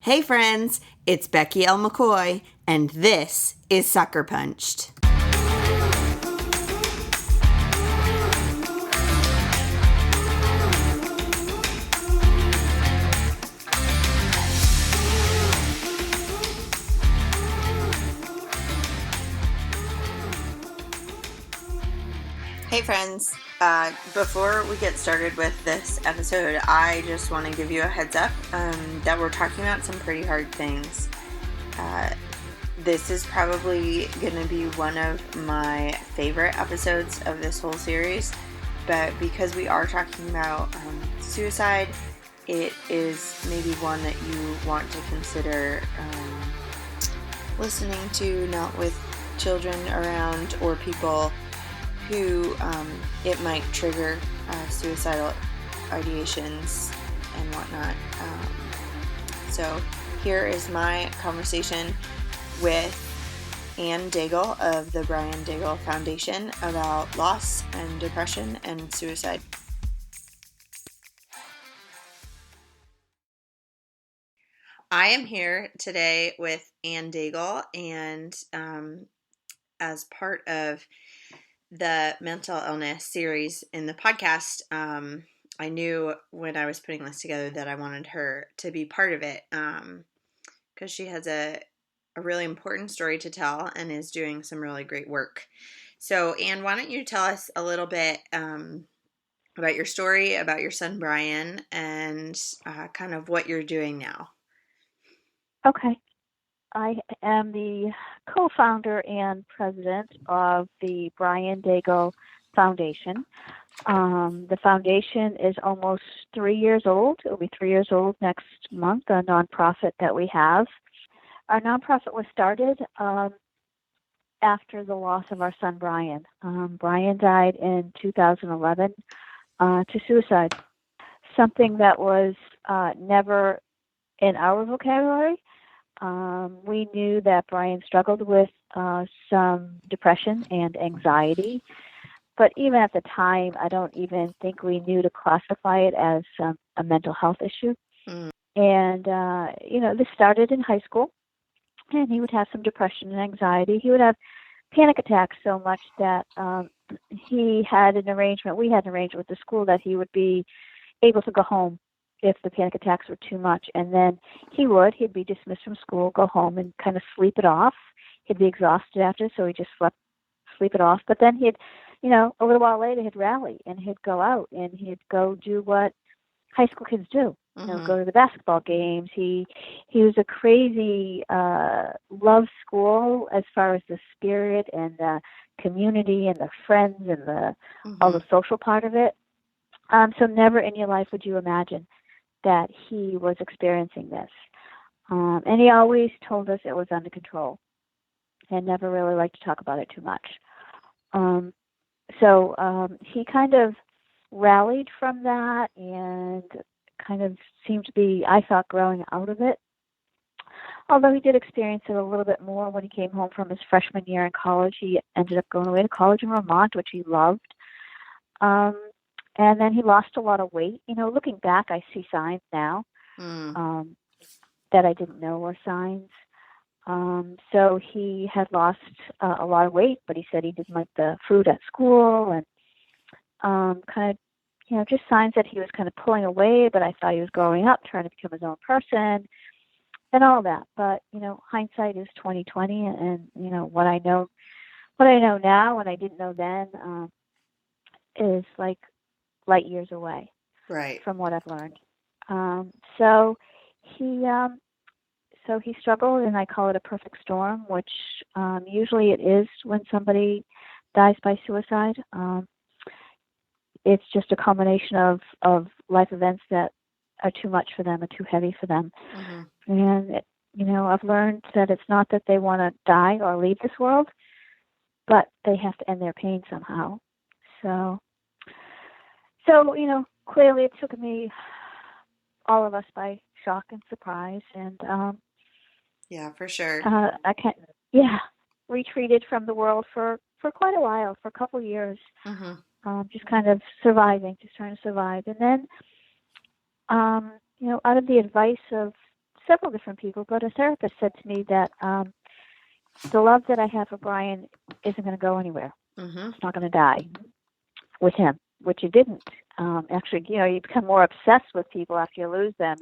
Hey friends, it's Becky L. McCoy, and this is Sucker Punched. Hey friends, before we get started with this episode, I just want to give you a heads up that we're talking about some pretty hard things. This is probably going to be one of my favorite episodes of this whole series, but because we are talking about suicide, it is maybe one that you want to consider listening to, not with children around or people who it might trigger suicidal ideations and whatnot. So here is my conversation with Ann Dagle of the Brian Dagle Foundation about loss and depression and suicide. I am here today with Ann Dagle, and as part of the mental illness series in the podcast, I knew when I was putting this together that I wanted her to be part of it because she has a really important story to tell and is doing some really great work. So, Anne, why don't you tell us a little bit about your story, about your son Brian, and kind of what you're doing now. Okay. I am the co-founder and president of the Brian Dagle Foundation. The foundation is almost 3 years old. It will be 3 years old next month, a nonprofit that we have. Our nonprofit was started after the loss of our son, Brian. Brian died in 2011 to suicide, something that was never in our vocabulary. We knew that Brian struggled with some depression and anxiety, but even at the time, I don't even think we knew to classify it as a mental health issue. And, this started in high school, and he would have some depression and anxiety. He would have panic attacks so much that we had an arrangement with the school that he would be able to go home if the panic attacks were too much. And then he'd be dismissed from school, go home and kind of sleep it off. He'd be exhausted after, so he just sleep it off. But then he'd, a little while later, he'd rally and he'd go out and he'd go do what high school kids do, go to the basketball games. He was a crazy, loved school as far as the spirit and the community and the friends and all the social part of it. So never in your life would you imagine that he was experiencing this. And he always told us it was under control and never really liked to talk about it too much. So he kind of rallied from that and kind of seemed to be, I thought, growing out of it. Although he did experience it a little bit more when he came home from his freshman year in college. He ended up going away to college in Vermont, which he loved. And then he lost a lot of weight. Looking back, I see signs now that I didn't know were signs. So he had lost a lot of weight, but he said he didn't like the food at school and kind of, just signs that he was kind of pulling away, but I thought he was growing up, trying to become his own person and all that. But, hindsight is 20/20, and, what I know now and I didn't know then is like light years away from what I've learned. So he struggled, and I call it a perfect storm, which usually it is when somebody dies by suicide. It's just a combination of life events that are too much for them, or too heavy for them. And, I've learned that it's not that they want to die or leave this world, but they have to end their pain somehow. So, clearly it took all of us by shock and surprise. And, yeah, for sure. Retreated from the world for quite a while, for a couple years. Just kind of surviving, just trying to survive. And then, out of the advice of several different people, but a therapist said to me that the love that I have for Brian isn't going to go anywhere. Mm-hmm. It's not going to die with him, which it didn't. Actually, you become more obsessed with people after you lose them.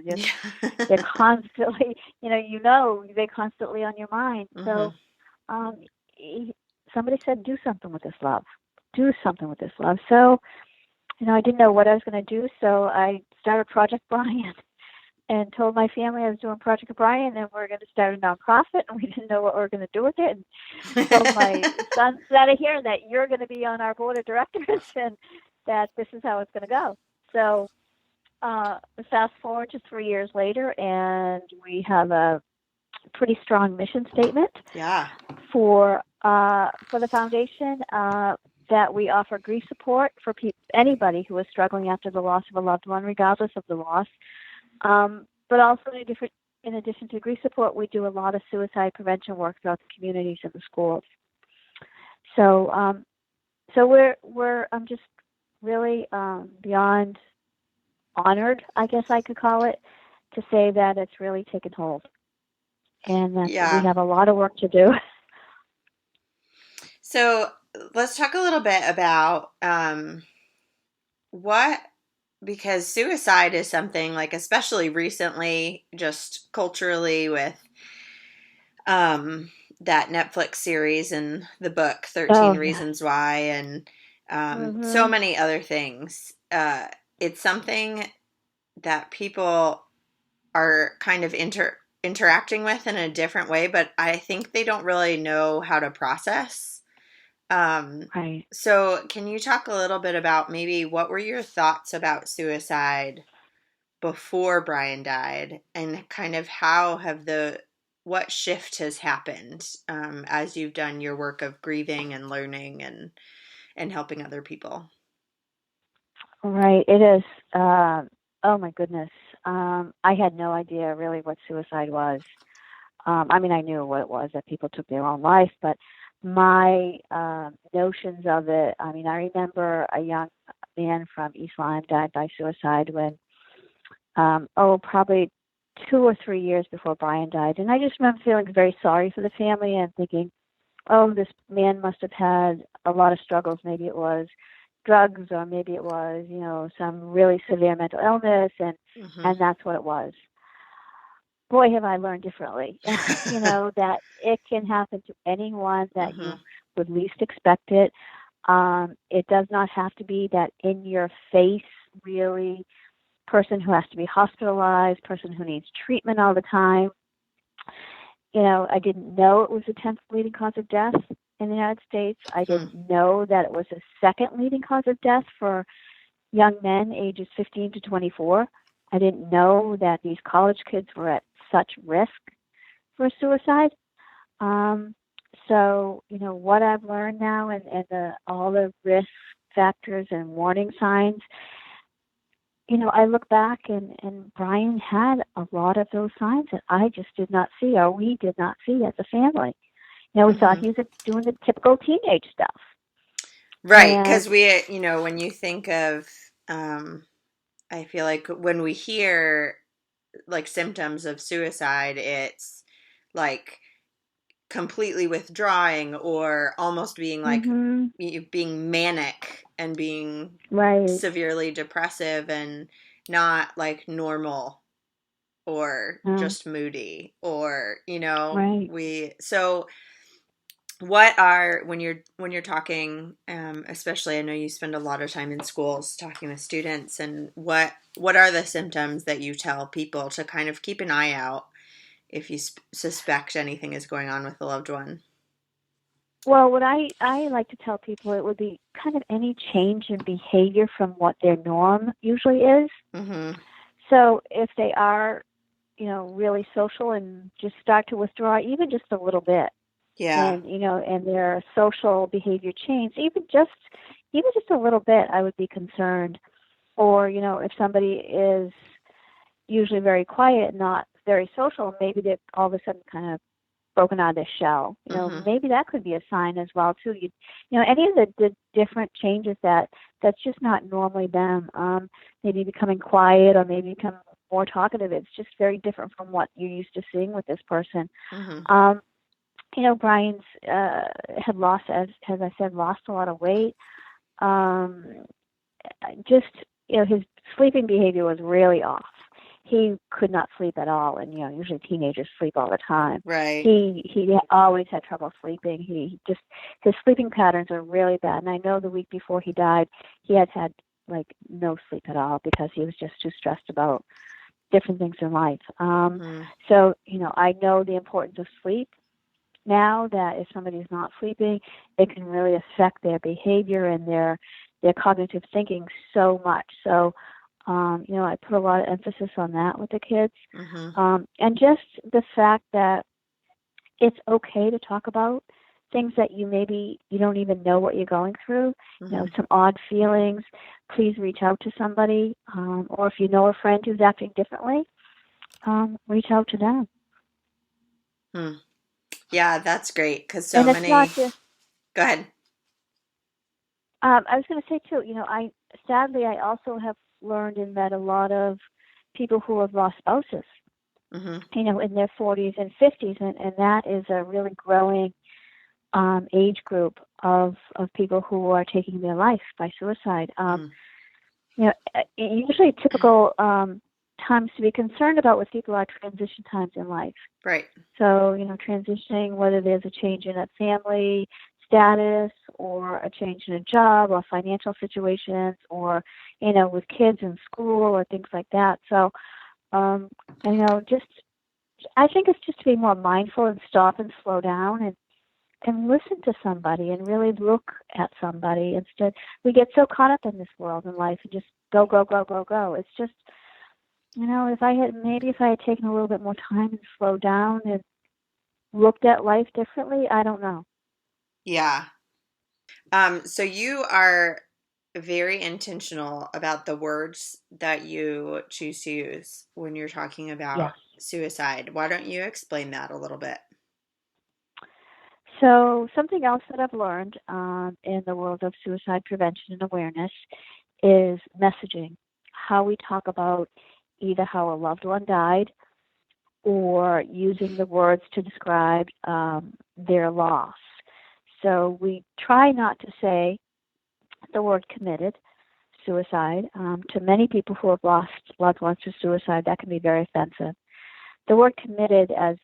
They're constantly, they're constantly on your mind. Mm-hmm. So somebody said, do something with this love. Do something with this love. So, I didn't know what I was going to do, so I started Project Brian and told my family I was doing Project Brian and we're going to start a nonprofit, and we didn't know what we were going to do with it. And told my son out of here that you're going to be on our board of directors and that this is how it's going to go. So fast forward to 3 years later, and we have a pretty strong mission statement. Yeah. For the foundation, that we offer grief support for anybody who is struggling after the loss of a loved one, regardless of the loss. But also, in addition to grief support, we do a lot of suicide prevention work throughout the communities and the schools. So, I'm just really beyond honored, I guess I could call it, to say that it's really taken hold, and that we have a lot of work to do. So let's talk a little bit about because suicide is something, like, especially recently, just culturally, with that Netflix series and the book 13 Reasons Why, and so many other things. It's something that people are kind of interacting with in a different way, but I think they don't really know how to process. Right. So can you talk a little bit about maybe what were your thoughts about suicide before Brian died, and kind of what shift has happened as you've done your work of grieving and learning and helping other people? Right. It is. Oh my goodness. I had no idea really what suicide was. I knew what it was, that people took their own life, but my notions of it, I remember a young man from East Lyme died by suicide when, probably 2 or 3 years before Brian died. And I just remember feeling very sorry for the family and thinking, oh, this man must have had a lot of struggles. Maybe it was drugs, or maybe it was, some really severe mental illness, and that's what it was. Boy, have I learned differently, that it can happen to anyone that you would least expect it. It does not have to be that in-your-face, really, person who has to be hospitalized, person who needs treatment all the time. I didn't know it was the 10th leading cause of death in the United States. I didn't know that it was the second leading cause of death for young men ages 15 to 24. I didn't know that these college kids were at such risk for suicide. So, what I've learned now, and all the risk factors and warning signs, I look back and Brian had a lot of those signs that I just did not see, or we did not see as a family. We thought he was doing the typical teenage stuff. Right, because when you think of, I feel like when we hear like symptoms of suicide, it's like completely withdrawing, or almost being like being manic and being severely depressive, and not like normal, or just moody, or so what are, when you're talking, especially, I know you spend a lot of time in schools talking with students, and what are the symptoms that you tell people to kind of keep an eye out if you suspect anything is going on with a loved one? Well, what I like to tell people, it would be kind of any change in behavior from what their norm usually is. So if they are, really social and just start to withdraw, even just a little bit, and and their social behavior change, even just a little bit, I would be concerned. Or if somebody is usually very quiet, not very social, maybe they're all of a sudden kind of broken out of their shell. Maybe that could be a sign as well too. Any of the different changes that's just not normally them. Maybe becoming quiet, or maybe become more talkative. It's just very different from what you're used to seeing with this person. Mm-hmm. Um, Brian's had lost, as I said, lost a lot of weight. Um, just his sleeping behavior was really off. He could not sleep at all, and usually teenagers sleep all the time. Right. He always had trouble sleeping. His sleeping patterns are really bad. And I know the week before he died, he had like no sleep at all because he was just too stressed about different things in life. Mm-hmm. So I know the importance of sleep now, that if somebody's not sleeping, it can really affect their behavior and their cognitive thinking so much. So, I put a lot of emphasis on that with the kids. Mm-hmm. And just the fact that it's okay to talk about things that you don't even know what you're going through, Mm-hmm. some odd feelings. Please reach out to somebody, or if you know a friend who's acting differently, reach out to them. Hmm. Yeah, that's great, because so And it's not many. just. Go ahead. I was going to say too. I also have learned and met a lot of people who have lost spouses. Mm-hmm. In their 40s and 50s, and that is a really growing age group of people who are taking their life by suicide. Usually typical times to be concerned about with people are transition times in life. Right. So, transitioning, whether there's a change in a family status or a change in a job or financial situations or, with kids in school or things like that. So, just, I think it's just to be more mindful and stop and slow down and listen to somebody and really look at somebody instead. We get so caught up in this world and life and just go, go, go, go, go. It's just, if I had taken a little bit more time and slowed down and looked at life differently, I don't know. Yeah. So you are very intentional about the words that you choose to use when you're talking about Yes. suicide. Why don't you explain that a little bit? So something else that I've learned in the world of suicide prevention and awareness is messaging, how we talk about either how a loved one died or using the words to describe their loss. So we try not to say the word committed suicide. To many people who have lost loved ones to suicide, that can be very offensive. The word committed, as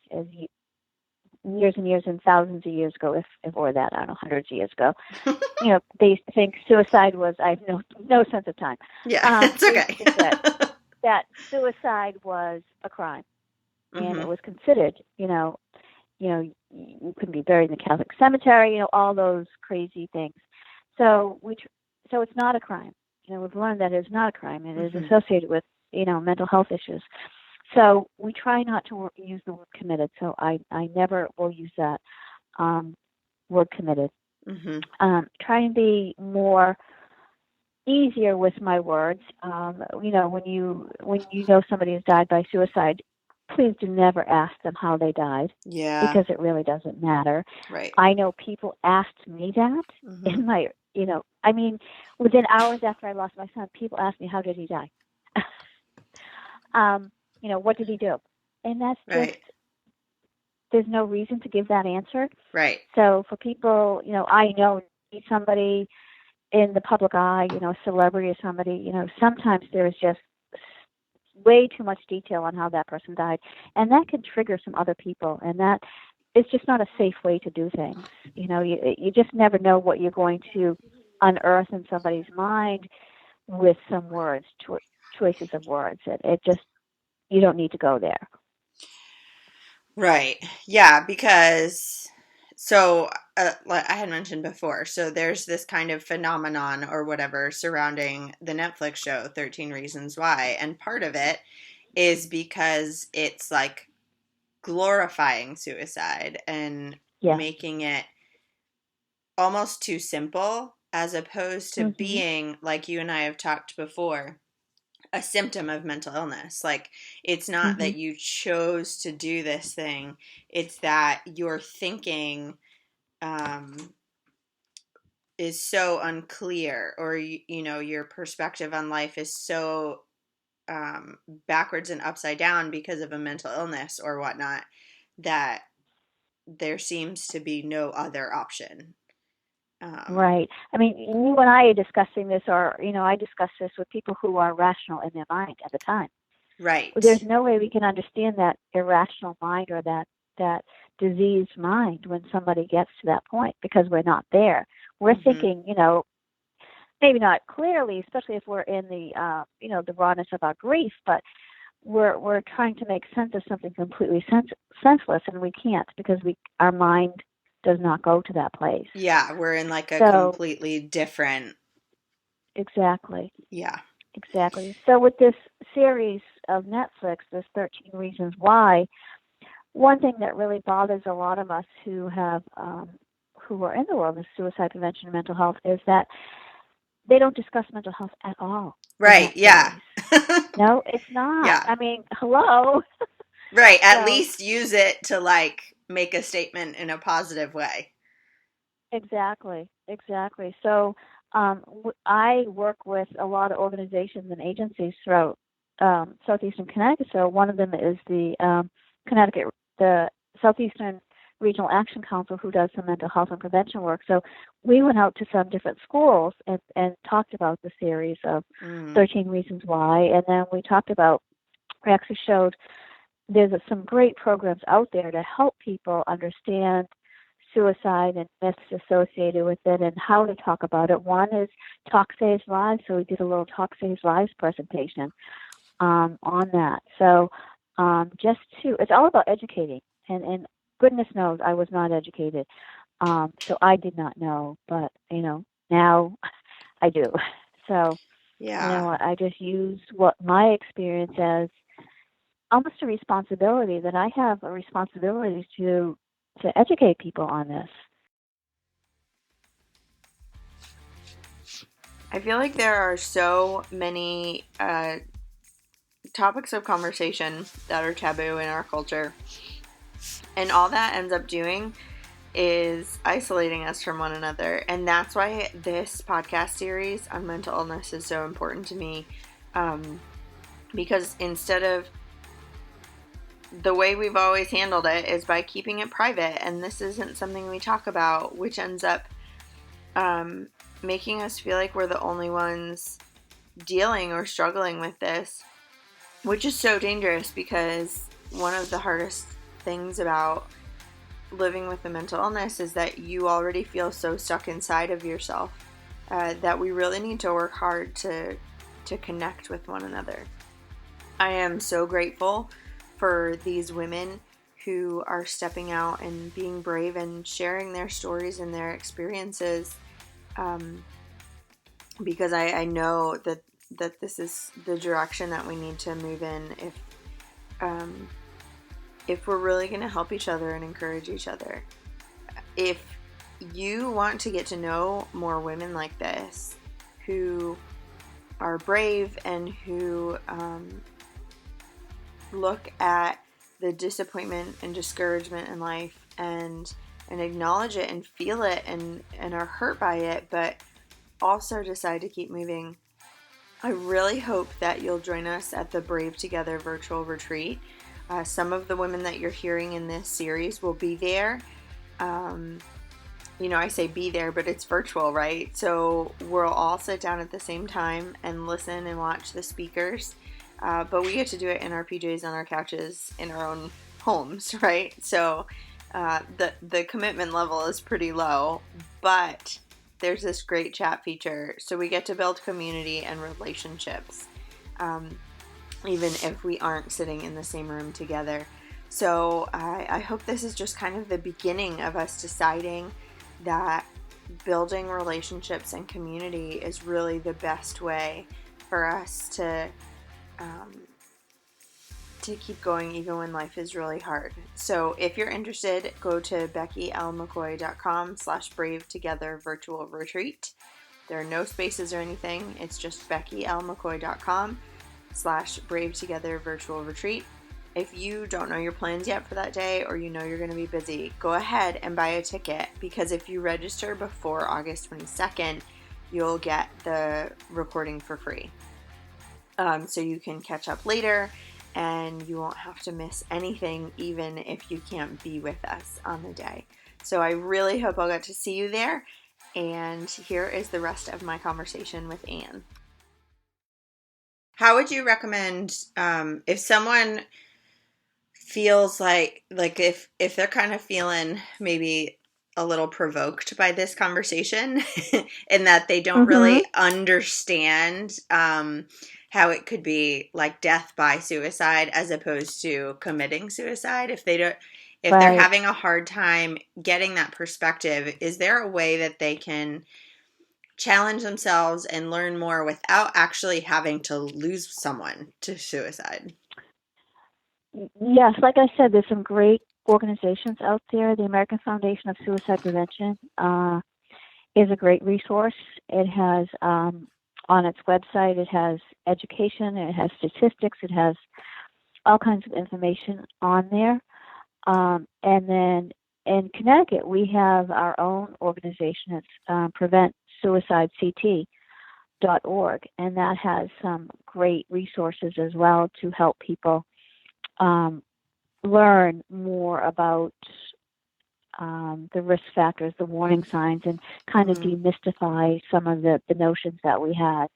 years and years and thousands of years ago, if or that, I don't know, hundreds of years ago, they used to think suicide was, I have no sense of time. Yeah, it's They used to okay. think that suicide was a crime, and Mm-hmm. it was considered, you could be buried in the Catholic cemetery, all those crazy things. So so it's not a crime. We've learned that it's not a crime. It is Mm-hmm. associated with, mental health issues. So we try not to use the word committed. So I never will use that word committed. Mm-hmm. Try and be more easier with my words. When you know somebody has died by suicide, please do never ask them how they died, Yeah. because it really doesn't matter. Right. I know people asked me that Mm-hmm. in my, within hours after I lost my son, people asked me, how did he die? What did he do? And that's just, Right. there's no reason to give that answer. Right. So for people, I know somebody in the public eye, a celebrity or somebody, sometimes there's just way too much detail on how that person died, and that can trigger some other people, and that is just not a safe way to do things. You just never know what you're going to unearth in somebody's mind with some words, choices of words. It just, you don't need to go there. Right. Yeah, because so like I had mentioned before, so there's this kind of phenomenon or whatever surrounding the Netflix show 13 Reasons Why, and part of it is because it's like glorifying suicide and Yeah. making it almost too simple, as opposed to Mhm. being, like you and I have talked before, a symptom of mental illness. Like, it's not that Mhm. you chose to do this thing, it's that your thinking um, is so unclear, or your perspective on life is so backwards and upside down because of a mental illness or whatnot, that there seems to be no other option. Right. I mean, you and I are discussing this, or, I discuss this with people who are rational in their mind at the time. There's Right. no way we can understand that irrational mind or that diseased mind when somebody gets to that point, because we're not there. We're Mm-hmm. thinking, maybe not clearly, especially if we're in the rawness of our grief, but we're trying to make sense of something completely senseless, and we can't, because our mind does not go to that place. Yeah, we're in like a So completely different. exactly. Yeah. Exactly. So with this series of Netflix, this 13 Reasons Why, one thing that really bothers a lot of us who are in the world of suicide prevention and mental health is that they don't discuss mental health at all in Right. that Yeah. series. No, it's not. Yeah. I mean, hello. Right. At So least use it to like make a statement in a positive way. exactly, exactly. So I work with a lot of organizations and agencies throughout southeastern Connecticut. So one of them is the Southeastern Regional Action Council, who does some mental health and prevention work. So we went out to some different schools and talked about the series of Mm. 13 Reasons Why, and then we actually showed there's some great programs out there to help people understand suicide and myths associated with it and how to talk about it. One is Talk Saves Lives, so we did a little Talk Saves Lives presentation on that. So it's all about educating, and goodness knows I was not educated, so I did not know, but now I do. So Yeah. I just use what my experience as almost a responsibility, that I have a responsibility to educate people on this. I feel like there are so many topics of conversation that are taboo in our culture. And all that ends up doing is isolating us from one another. And that's why this podcast series on mental illness is so important to me. Because instead of the way we've always handled it is by keeping it private, and this isn't something we talk about, which ends up making us feel like we're the only ones dealing or struggling with this, which is so dangerous, because one of the hardest things about living with a mental illness is that you already feel so stuck inside of yourself that we really need to work hard to connect with one another. I am so grateful for these women who are stepping out and being brave and sharing their stories and their experiences, because I know that this is the direction that we need to move in if we're really going to help each other and encourage each other. If you want to get to know more women like this who are brave and who look at the disappointment and discouragement in life and acknowledge it and feel it and are hurt by it, but also decide to keep moving, I really hope that you'll join us at the Brave Together virtual retreat. Some of the women that you're hearing in this series will be there. I say be there, but it's virtual, right? So we'll all sit down at the same time and listen and watch the speakers. But we get to do it in our PJs on our couches in our own homes, right? So the commitment level is pretty low, but there's this great chat feature. So we get to build community and relationships, even if we aren't sitting in the same room together. So I hope this is just kind of the beginning of us deciding that building relationships and community is really the best way for us to keep going even when life is really hard. So if you're interested, go to beckylmccoy.com/brave together virtual retreat. There are no spaces or anything. It's just beckylmccoy.com/brave together virtual retreat. If you don't know your plans yet for that day, or you know you're going to be busy, go ahead and buy a ticket, because if you register before August 22nd, you'll get the recording for free. so you can catch up later and you won't have to miss anything, even if you can't be with us on the day. So I really hope I'll get to see you there. And here is the rest of my conversation with Anne. How would you recommend, if someone feels like if they're kind of feeling maybe a little provoked by this conversation and that they don't Mm-hmm. really understand how it could be like death by suicide as opposed to committing suicide, if they're Right. having a hard time getting that perspective, is there a way that they can challenge themselves and learn more without actually having to lose someone to suicide? Yes, like I said, there's some great organizations out there. The American Foundation of Suicide Prevention is a great resource. It has on its website, it has education, it has statistics, it has all kinds of information on there. And then in Connecticut, we have our own organization. It's PreventSuicideCT.org, and that has some great resources as well to help people um, learn more about the risk factors, the warning signs, and kind of Mm. demystify some of the notions that we had.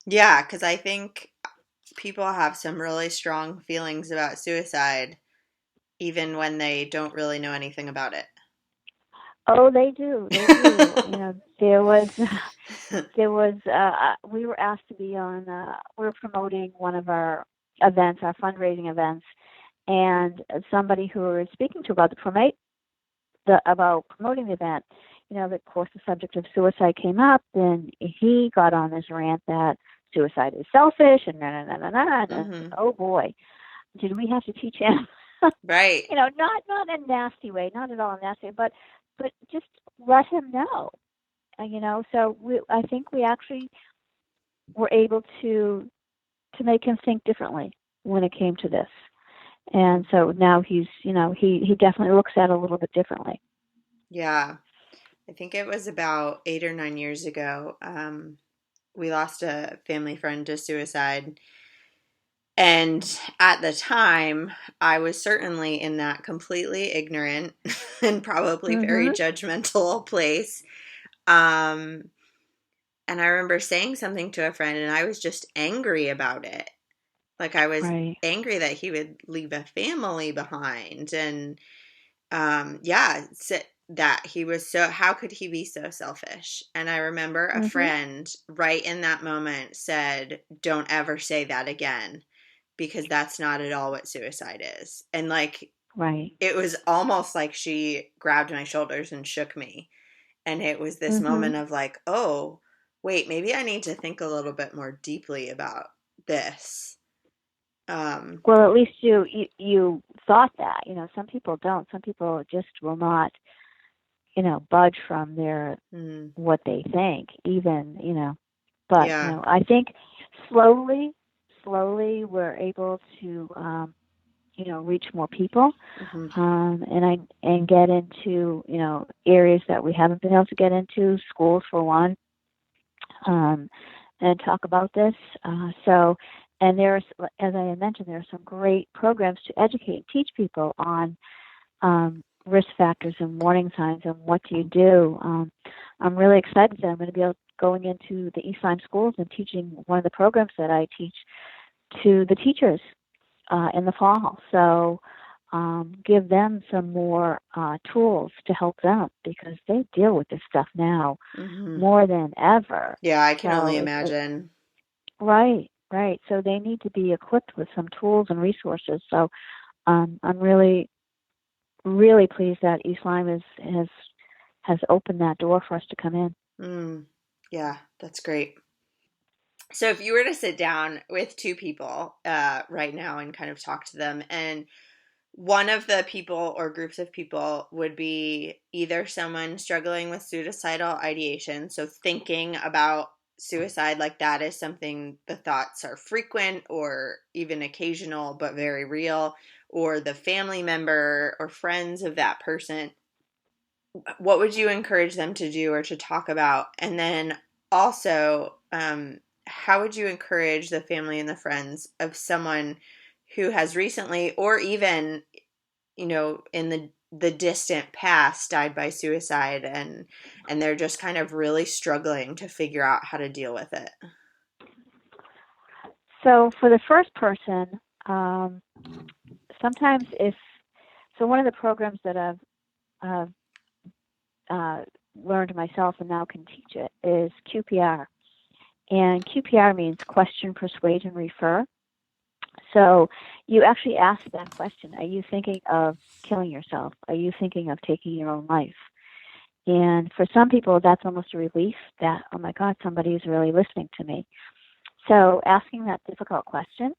Yeah, because I think people have some really strong feelings about suicide, even when they don't really know anything about it. Oh, they do. They do. There was we were asked to be on we were promoting one of our events, our fundraising events, and somebody who we were speaking to about about promoting the event, of course the subject of suicide came up, and he got on this rant that suicide is selfish and and Hmm. oh boy, did we have to teach him Right. not in a nasty way, not at all a nasty way, but just let him know. So I think we actually were able to make him think differently when it came to this. And so now he definitely looks at it a little bit differently. Yeah. I think it was about 8 or 9 years ago. We lost a family friend to suicide. And at the time, I was certainly in that completely ignorant and probably very Mhm. judgmental place. Um, and I remember saying something to a friend, and I was just angry about it. Like, I was Right. angry that he would leave a family behind. And yeah, that he was so, how could he be so selfish? And I remember a Mhm. friend right in that moment said, "Don't ever say that again, because that's not at all what suicide is." And like, Right. it was almost like she grabbed my shoulders and shook me. And it was this Mhm. moment of like, oh, wait, maybe I need to think a little bit more deeply about this. Um, Well, at least you thought that. Some people don't. Some people just will not, budge from their mm, what they think, even, But, yeah. I think slowly, slowly we're able to, reach more people, Hmm. and get into, areas that we haven't been able to get into, schools for one, um, and talk about this. And there's, as I had mentioned, there are some great programs to educate and teach people on risk factors and warning signs and what do you do. I'm really excited that I'm going to be going into the East Lyme schools and teaching one of the programs that I teach to the teachers in the fall. So give them some more tools to help them because they deal with this stuff now Hmm. more than ever. Yeah, I can only So it's imagine. right, right. So they need to be equipped with some tools and resources. So I'm really pleased that East Lyme has opened that door for us to come in. Mm, yeah, that's great. So if you were to sit down with two people right now and kind of talk to them, and one of the people or groups of people would be either someone struggling with suicidal ideation, so thinking about suicide, like that is something, the thoughts are frequent or even occasional but very real, or the family member or friends of that person, what would you encourage them to do or to talk about? And then also, how would you encourage the family and the friends of someone who has recently, or even, in the distant past, died by suicide, and they're just kind of really struggling to figure out how to deal with it? So for the first person, sometimes one of the programs that I've learned myself and now can teach it is QPR. And QPR means question, persuade, and refer. So you actually ask that question. Are you thinking of killing yourself? Are you thinking of taking your own life? And for some people, that's almost a relief that, oh my God, somebody is really listening to me. So asking that difficult question